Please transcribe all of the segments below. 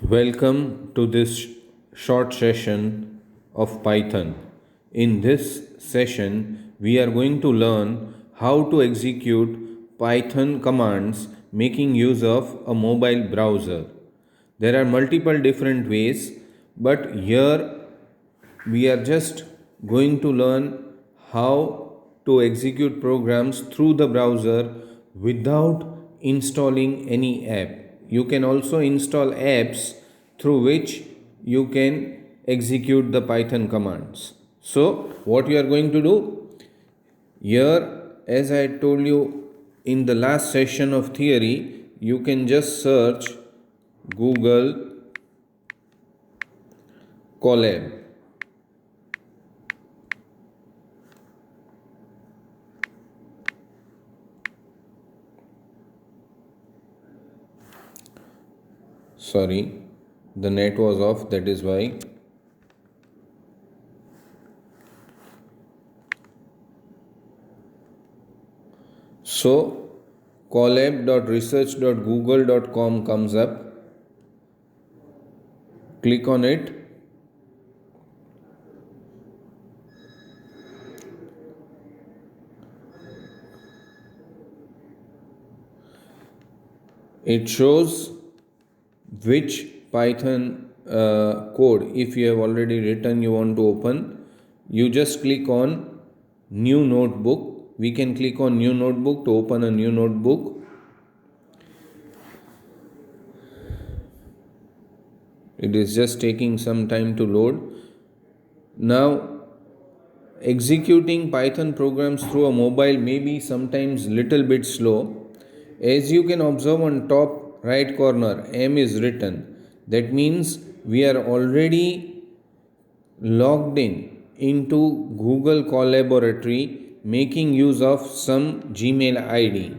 Welcome to this short session of Python. In this session, we are going to learn how to execute Python commands making use of a mobile browser. There are multiple different ways, but here we are just going to learn how to execute programs through the browser without installing any app. You can also install apps through which you can execute the Python commands. So, what you are going to do here, as I told you in the last session of theory, you can just search Google Colab. Sorry, the net was off, that is why. So colab.research.google.com comes up. Click on it. It shows which Python code, if you have already written, you want to open. You just click on new notebook. We can click on new notebook to open a new notebook. It is just taking some time to load. Now, executing Python programs through a mobile may be sometimes little bit slow. As you can observe on top right corner, M is written. That means we are already logged in into Google Collaboratory making use of some Gmail ID.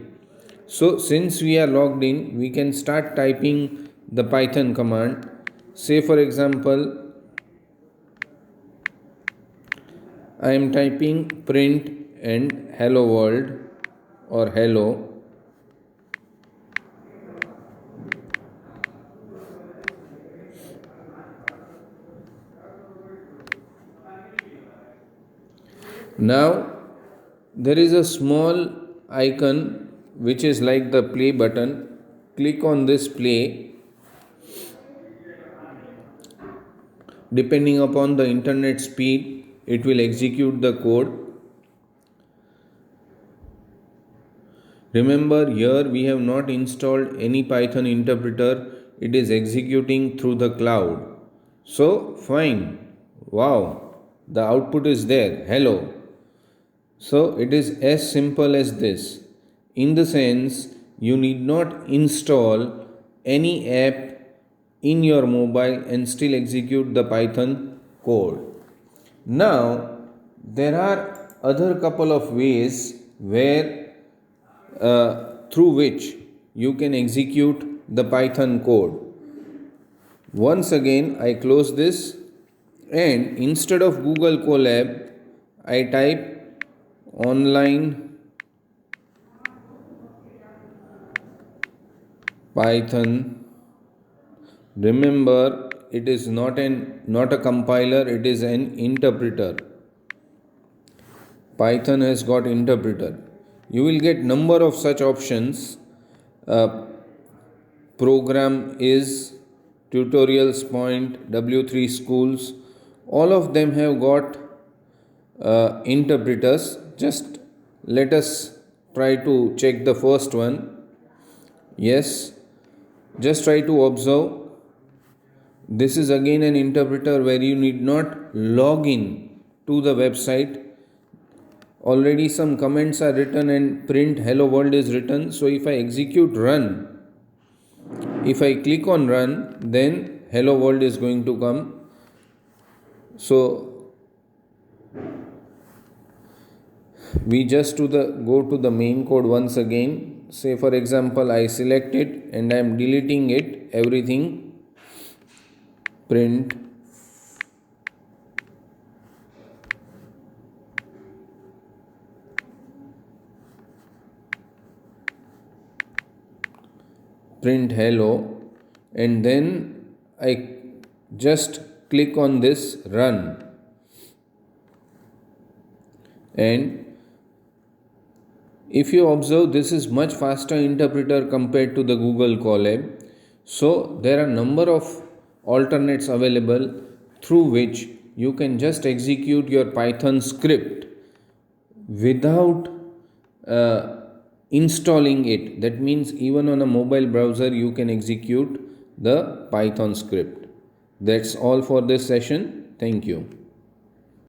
So since we are logged in, we can start typing the Python command. Say for example, I am typing print and hello world or hello. Now there is a small icon which is like the play button. Click on this play. Depending upon the internet speed, it will execute the code. Remember, here we have not installed any Python interpreter, it is executing through the cloud. So, fine. Wow, the output is there. Hello. So, it is as simple as this. In the sense, you need not install any app in your mobile and still execute the Python code. Now, there are other couple of ways where through which you can execute the Python code. Once again, I close this and instead of Google Colab, I type online Python. Remember, it is not a compiler, it is an interpreter. Python has got interpreter. You will get number of such options. Program is tutorials point W3 schools. All of them have got interpreters. Just let us try to check the first one. Yes, just try to observe. This is again an interpreter where you need not log in to the website. Already some comments are written and print hello world is written. So if I execute run, if I click on run, then hello world is going to come. So we just go to the main code once again. Say for example, I select it and I am deleting it, everything. Print hello, and then I just click on this run, and if you observe, this is much faster interpreter compared to the Google Colab. So there are number of alternates available through which you can just execute your Python script without installing it. That means even on a mobile browser you can execute the Python script. That's all for this session. Thank you.